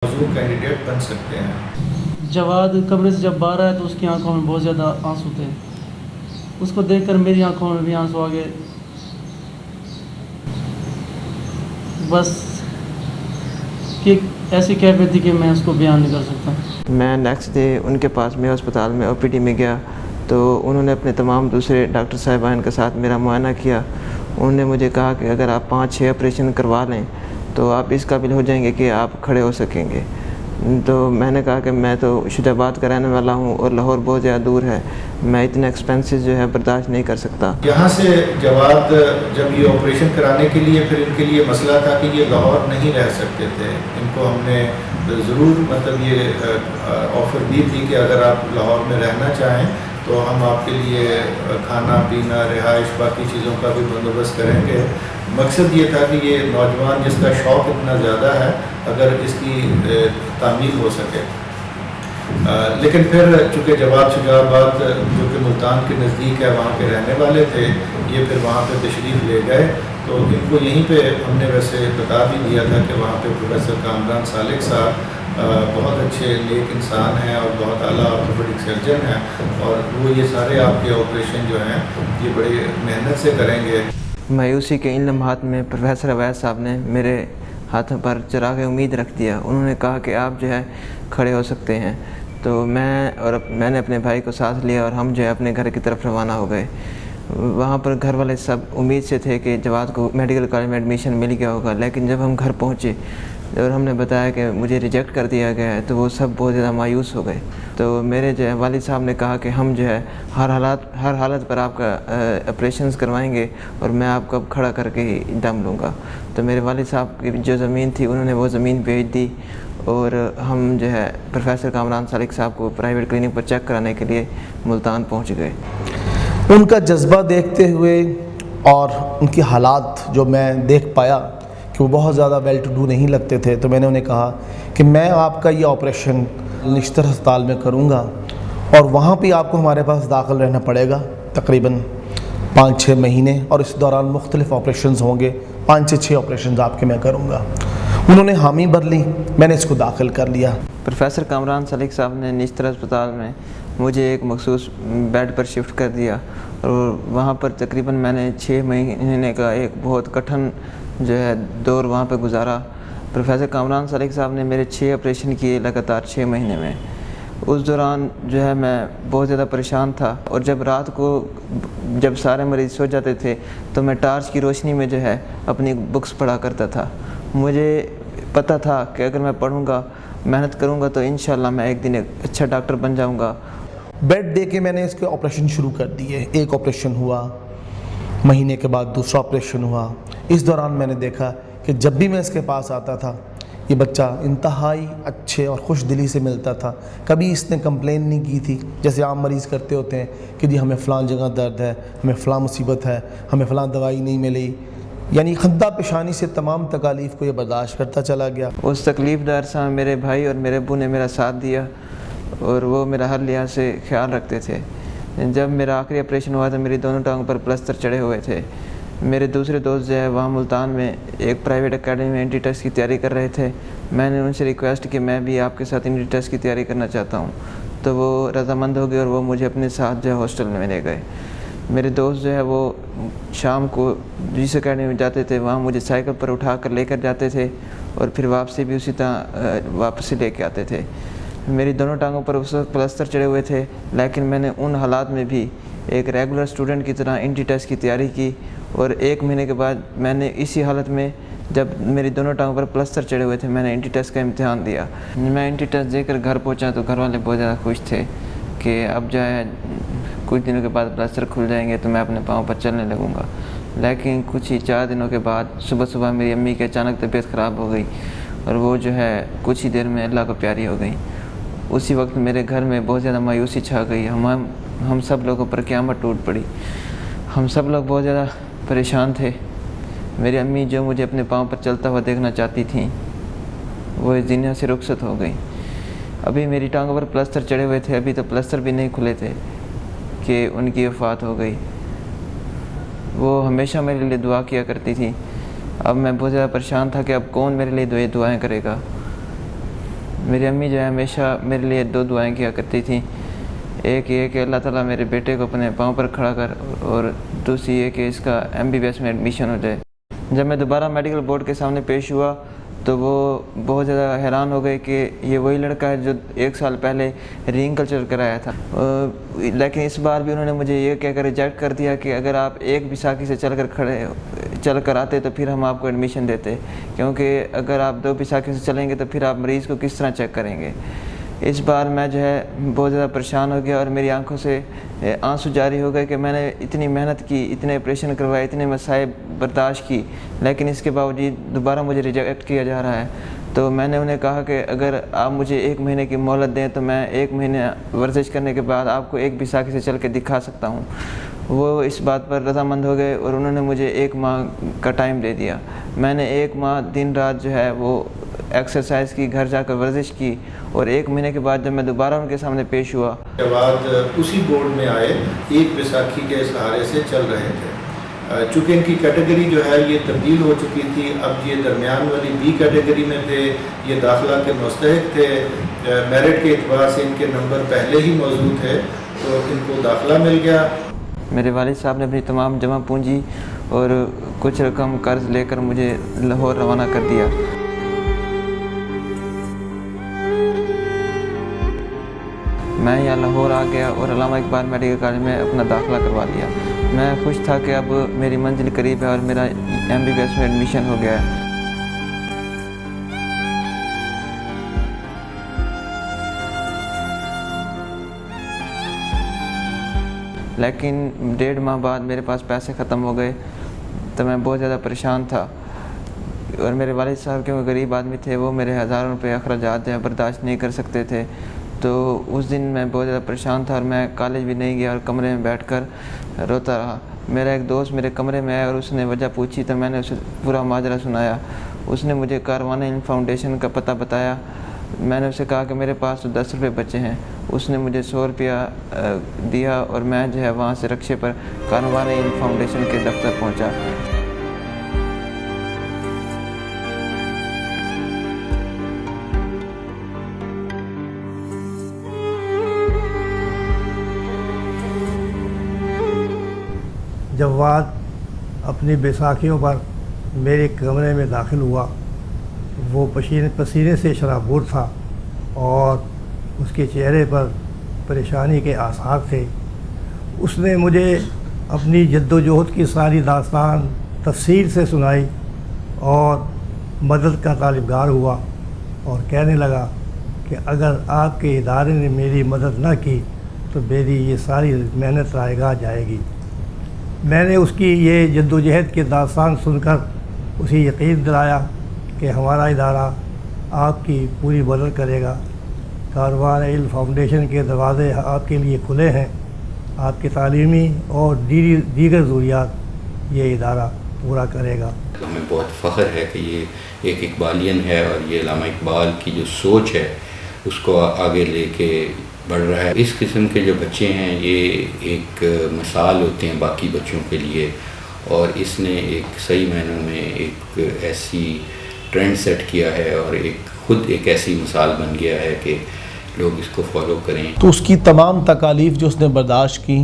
Candidate बन सकते हैं। जवाद कमरे से जब बाहर आया तो उसकी आंखों में बहुत ज़्यादा आंसू थे। उसको देखकर मेरी आंखों में भी आंसू आ गए। बस कि ऐसी कैफियत थी कि मैं उसको बयान नहीं कर सकता। मैं नेक्स्ट डे उनके पास में अस्पताल में ओपीडी में गया तो उन्होंने अपने तमाम दूसरे डॉक्टर साहिबान के साथ मेरा मुआयना किया। उन्होंने मुझे कहा कि अगर आप 5-6 ऑपरेशन करवा लें तो आप इस काबिल हो जाएंगे कि आप खड़े हो सकेंगे। तो मैंने कहा कि मैं तो शुजाबाद का रहने वाला हूँ और लाहौर बहुत ज़्यादा दूर है, मैं इतने एक्सपेंसेस जो है बर्दाश्त नहीं कर सकता। यहाँ से जवाद जब ये ऑपरेशन कराने के लिए फिर इनके लिए मसला था कि ये लाहौर नहीं रह सकते थे। इनको हमने ज़रूर मतलब ये ऑफ़र दी थी कि अगर आप लाहौर में रहना चाहें तो हम आपके लिए खाना पीना रिहाइश बाकी चीज़ों का भी बंदोबस्त करेंगे। मकसद ये था कि ये नौजवान जिसका शौक़ इतना ज़्यादा है अगर इसकी तामील हो सके। लेकिन फिर चूँकि जवाद शुजाबाद जो कि मुल्तान के नज़दीक है वहाँ के रहने वाले थे, ये फिर वहाँ पे तशरीफ़ ले गए तो इनको यहीं पे हमने वैसे बता भी दिया था कि वहाँ पे प्रोफेसर कामरान सालिक साहब बहुत अच्छे नेक इंसान हैं और बहुत आला ऑर्थोपेडिक सर्जन हैं और वो ये सारे आपके ऑपरेशन जो हैं ये बड़ी मेहनत से करेंगे। मायूसी के इन लम्हात में प्रोफेसर अवैध साहब ने मेरे हाथों पर चिराग उम्मीद रख दिया। उन्होंने कहा कि आप जो है खड़े हो सकते हैं। तो मैंने अपने भाई को साथ लिया और हम जो है अपने घर की तरफ रवाना हो गए। वहाँ पर घर वाले सब उम्मीद से थे कि जवाद को मेडिकल कॉलेज में एडमिशन मिल गया होगा, लेकिन जब हम घर पहुँचे और हमने बताया कि मुझे रिजेक्ट कर दिया गया है तो वो सब बहुत ज़्यादा मायूस हो गए। तो मेरे जो है वालिद साहब ने कहा कि हम जो है हर हालत पर आपका ऑपरेशंस करवाएंगे और मैं आपको अब खड़ा करके ही दम लूँगा। तो मेरे वालिद साहब की जो ज़मीन थी उन्होंने वो ज़मीन बेच दी और हम जो है प्रोफेसर कामरान सालिक साहब को प्राइवेट क्लिनिक पर चेक कराने के लिए मुल्तान पहुँच गए। उनका जज्बा देखते हुए और उनकी हालात जो मैं देख पाया कि वो बहुत ज़्यादा वेल टू डू नहीं लगते थे, तो मैंने उन्हें कहा कि मैं आपका ये ऑपरेशन निश्तर अस्पताल में करूँगा और वहाँ पे आपको हमारे पास दाखिल रहना पड़ेगा तकरीबन 5-6 महीने और इस दौरान मुख्तलिफ़ ऑपरेशंस होंगे, 5 से 6 ऑपरेशंस आपके मैं करूँगा। उन्होंने हामी भर ली, मैंने इसको दाखिल कर लिया। प्रोफेसर कामरान सालिक साहब ने निश्तर अस्पताल में मुझे एक मखसूस बेड पर शिफ्ट कर दिया और वहाँ पर तकरीबन मैंने 6 महीने का एक बहुत कठिन जो है दौर वहाँ पे गुजारा। प्रोफेसर कामरान सालिक साहब ने मेरे 6 ऑपरेशन किए लगातार 6 महीने में। उस दौरान जो है मैं बहुत ज़्यादा परेशान था और जब रात को जब सारे मरीज़ सो जाते थे तो मैं टार्च की रोशनी में जो है अपनी बुक्स पढ़ा करता था। मुझे पता था कि अगर मैं पढ़ूँगा मेहनत करूँगा तो इंशाल्लाह मैं एक दिन एक अच्छा डॉक्टर बन जाऊँगा। बेड दे के मैंने इसके ऑपरेशन शुरू कर दिए। एक ऑपरेशन हुआ, महीने के बाद दूसरा ऑपरेशन हुआ। इस दौरान मैंने देखा कि जब भी मैं इसके पास आता था ये बच्चा इंतहाई अच्छे और खुश दिली से मिलता था। कभी इसने कंप्लेन नहीं की थी जैसे आम मरीज़ करते होते हैं कि जी हमें फ़लाँ जगह दर्द है, हमें फ़लाँ मुसीबत है, हमें फ़लाँ दवाई नहीं मिली। यानी खद्दा पेशानी से तमाम तकालीफ़ को ये बर्दाश्त करता चला गया। उस तकलीफ़ दार से मेरे भाई और मेरे अब्बू ने मेरा साथ दिया और वो मेरा हर लिहाज से ख्याल रखते थे। जब मेरा आखिरी ऑपरेशन हुआ था मेरी दोनों टांगों पर प्लस्तर चढ़े हुए थे। मेरे दूसरे दोस्त जो है वहाँ मुल्तान में एक प्राइवेट एकेडमी में एंट्री टेस्ट की तैयारी कर रहे थे। मैंने उनसे रिक्वेस्ट की मैं भी आपके साथ एंट्री टेस्ट की तैयारी करना चाहता हूँ, तो वो रज़ामंद हो गए और वो मुझे अपने साथ जो है हॉस्टल में ले गए। मेरे दोस्त जो है वो शाम को जिस एकेडमी में जाते थे वहाँ मुझे साइकिल पर उठा कर लेकर जाते थे और फिर वापसी भी उसी तरह वापसी लेके आते थे। मेरी दोनों टांगों पर उस वक्त प्लस्तर चढ़े हुए थे, लेकिन मैंने उन हालात में भी एक रेगुलर स्टूडेंट की तरह एंट्री टेस्ट की तैयारी की और 1 महीने के बाद मैंने इसी हालत में जब मेरी दोनों टांगों पर प्लस्तर चढ़े हुए थे मैंने एंट्री टेस्ट का इम्तिहान दिया। मैं एंट्री टेस्ट देकर घर पहुंचा तो घर वाले बहुत ज़्यादा खुश थे कि अब जो है कुछ दिनों के बाद प्लस्तर खुल जाएंगे तो मैं अपने पाँव पर चलने लगूँगा। लेकिन कुछ ही 4 दिनों के बाद सुबह मेरी अम्मी की अचानक तबीयत ख़राब हो गई और वो जो है कुछ ही देर में अल्लाह को प्यारी हो गई। उसी वक्त मेरे घर में बहुत ज़्यादा मायूसी छा गई। हम सब लोगों पर क़यामत टूट पड़ी। हम सब लोग बहुत ज़्यादा परेशान थे। मेरी अम्मी जो मुझे अपने पाँव पर चलता हुआ देखना चाहती थी वो इस दुनिया से रुखसत हो गई। अभी मेरी टांगों पर प्लस्तर चढ़े हुए थे, अभी तो प्लस्तर भी नहीं खुले थे कि उनकी वफ़ात हो गई। वो हमेशा मेरे लिए दुआ किया करती थी। अब मैं बहुत ज़्यादा परेशान था कि अब कौन मेरे लिए दुआएं करेगा। میری امی جو ہے ہمیشہ میرے لیے 2 دعائیں کیا کرتی تھیں. ایک یہ کہ اللہ تعالیٰ میرے بیٹے کو اپنے پاؤں پر کھڑا کر، اور دوسری یہ کہ اس کا MBBS میں ایڈمیشن ہو جائے. جب میں دوبارہ میڈیکل بورڈ کے سامنے پیش ہوا تو وہ بہت زیادہ حیران ہو گئے کہ یہ وہی لڑکا ہے جو 1 سال پہلے رینگ کلچر کرایا تھا. لیکن اس بار بھی انہوں نے مجھے یہ کہہ کر ریجیکٹ کر دیا کہ اگر آپ ایک بیساکھی سے چل کر آتے تو پھر ہم آپ کو ایڈمیشن دیتے، کیونکہ اگر آپ 2 بیساکھی سے چلیں گے تو پھر آپ مریض کو کس طرح چیک کریں گے. اس بار میں جو ہے بہت زیادہ پریشان ہو گیا اور میری آنکھوں سے آنسو جاری ہو گئے کہ میں نے اتنی محنت کی، اتنے آپریشن کروائے، اتنے مصائب برداشت کی، لیکن اس کے باوجود دوبارہ مجھے ریجیکٹ کیا جا رہا ہے. تو میں نے انہیں کہا کہ اگر آپ مجھے 1 مہینے کی مہلت دیں تو میں 1 مہینے ورزش کرنے کے بعد آپ کو 1 بیساکھی سے چل کے دکھا سکتا ہوں. وہ اس بات پر رضامند ہو گئے اور انہوں نے مجھے 1 ماہ کا ٹائم دے دیا. میں نے 1 ماہ دن رات جو ہے وہ ایکسرسائز کی، گھر جا کر ورزش کی، اور 1 مہینے کے بعد جب میں دوبارہ ان کے سامنے پیش ہوا کے بعد اسی بورڈ میں آئے 1 بیساکھی کے سہارے سے چل رہے تھے. چونکہ ان کی کیٹیگری جو ہے یہ تبدیل ہو چکی تھی، اب یہ درمیان والی B کیٹیگری میں تھے، یہ داخلہ کے مستحق تھے، میرٹ کے اعتبار سے ان کے نمبر پہلے ہی موجود تھے تو ان کو داخلہ مل گیا. میرے والد صاحب نے اپنی تمام جمع پونجی اور کچھ رقم قرض لے کر مجھے لاہور روانہ کر دیا. میں یہاں لاہور آ گیا اور علامہ اقبال میڈیکل کالج میں اپنا داخلہ کروا لیا. میں خوش تھا کہ اب میری منزل قریب ہے اور میرا MBBS میں ایڈمیشن ہو گیا ہے. لیکن 1.5 ماہ بعد میرے پاس پیسے ختم ہو گئے تو میں بہت زیادہ پریشان تھا، اور میرے والد صاحب کے وہ غریب آدمی تھے، وہ میرے 1000 روپے اخراجات جو ہیں برداشت نہیں کر سکتے تھے. تو اس دن میں بہت زیادہ پریشان تھا اور میں کالج بھی نہیں گیا اور کمرے میں بیٹھ کر روتا رہا. میرا ایک دوست میرے کمرے میں آیا اور اس نے وجہ پوچھی تو میں نے اسے پورا ماجرا سنایا. اس نے مجھے کاروان علم فاؤنڈیشن کا پتہ بتایا. میں نے اسے کہا کہ میرے پاس تو 10 روپے بچے ہیں. اس نے مجھے 100 روپیہ دیا اور میں جو ہے وہاں سے رکشے پر کاروان علم فاؤنڈیشن کے دفتر پہنچا. جواد اپنی بیساکھیوں پر میرے کمرے میں داخل ہوا. وہ پسینے سے شرابور تھا اور اس کے چہرے پر پریشانی کے آثار تھے. اس نے مجھے اپنی جد و جہد کی ساری داستان تفصیل سے سنائی اور مدد کا طالبگار ہوا اور کہنے لگا کہ اگر آپ کے ادارے نے میری مدد نہ کی تو میری یہ ساری محنت رائے گاہ جائے گی. میں نے اس کی یہ جد و جہد کی داستان سن کر اسے یقین دلایا کہ ہمارا ادارہ آپ کی پوری مدد کرے گا. کاروان علم فاؤنڈیشن کے دروازے آپ کے لیے کھلے ہیں. آپ کی تعلیمی اور دیگر ضروریات یہ ادارہ پورا کرے گا. ہمیں بہت فخر ہے کہ یہ ایک اقبالین ہے اور یہ علامہ اقبال کی جو سوچ ہے اس کو آگے لے کے بڑھ رہا ہے. اس قسم کے جو بچے ہیں یہ ایک مثال ہوتے ہیں باقی بچوں کے لیے، اور اس نے ایک صحیح معنوں میں ایک ایسی ٹرینڈ سیٹ کیا ہے اور خود ایک ایسی مثال بن گیا ہے کہ لوگ اس کو فالو کریں. تو اس کی تمام تکالیف جو اس نے برداشت کی،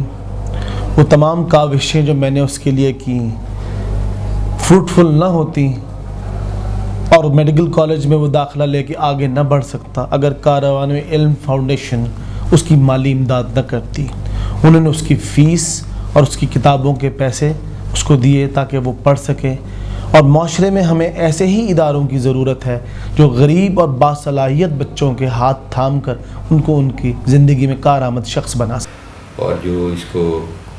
وہ تمام کاوشیں جو میں نے اس کے لیے کی، فروٹفل نہ ہوتی اور میڈیکل کالج میں وہ داخلہ لے کے آگے نہ بڑھ سکتا اگر کاروان علم فاؤنڈیشن اس کی مالی امداد نہ کرتی. انہوں نے اس کی فیس اور اس کی کتابوں کے پیسے اس کو دیے تاکہ وہ پڑھ سکے. اور معاشرے میں ہمیں ایسے ہی اداروں کی ضرورت ہے جو غریب اور باصلاحیت بچوں کے ہاتھ تھام کر ان کو ان کی زندگی میں کارآمد شخص بنا سکے. اور جو اس کو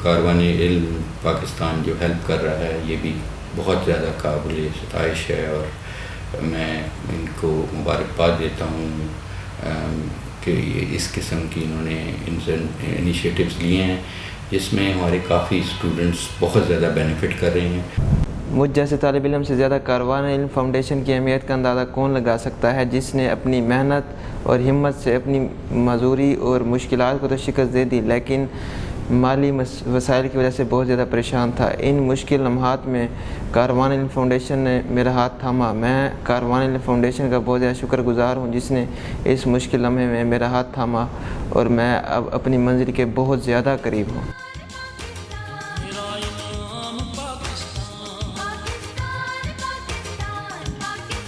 کاروان علم پاکستان جو ہیلپ کر رہا ہے یہ بھی بہت زیادہ قابل ستائش ہے، اور میں ان کو مبارکباد دیتا ہوں کہ یہ اس قسم کی انہوں نے انیشیٹوز لیے ہیں جس میں ہمارے کافی اسٹوڈنٹس بہت زیادہ بینیفٹ کر رہے ہیں. مجھ جیسے طالب علم سے زیادہ کاروان علم فاؤنڈیشن کی اہمیت کا اندازہ کون لگا سکتا ہے، جس نے اپنی محنت اور ہمت سے اپنی معذوری اور مشکلات کو تو شکست دے دی، لیکن مالی وسائل کی وجہ سے بہت زیادہ پریشان تھا۔ ان مشکل لمحات میں کاروان علم فاؤنڈیشن نے میرا ہاتھ تھاما۔ میں کاروان علم فاؤنڈیشن کا بہت زیادہ شکر گزار ہوں جس نے اس مشکل لمحے میں میرا ہاتھ تھاما، اور میں اب اپنی منزل کے بہت زیادہ قریب ہوں۔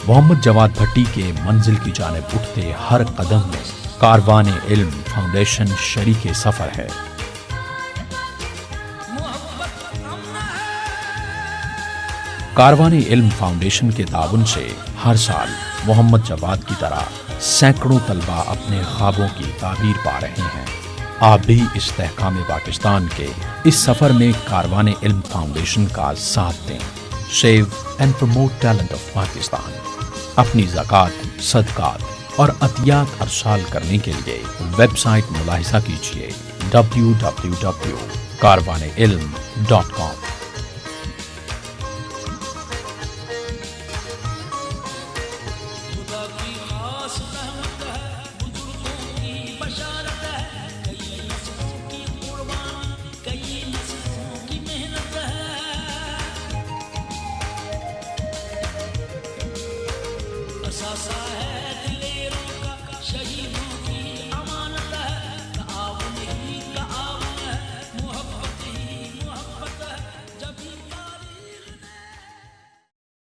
محمد جواد بھٹی کے منزل کی جانب اٹھتے ہر قدم میں کاروان علم فاؤنڈیشن شریک سفر ہے۔ کاروان علم فاؤنڈیشن کے تعاون سے ہر سال محمد جواد کی طرح سینکڑوں طلباء اپنے خوابوں کی تعبیر پا رہے ہیں۔ آپ بھی استحکام پاکستان کے اس سفر میں کاروان علم فاؤنڈیشن کا ساتھ دیں۔ Save and promote talent of Pakistan. اپنی زکوٰۃ، صدقات اور عطیات ارسال کرنے کے لیے ویب سائٹ ملاحظہ کیجیے www.karwanilm.com۔ اثاثہ ہے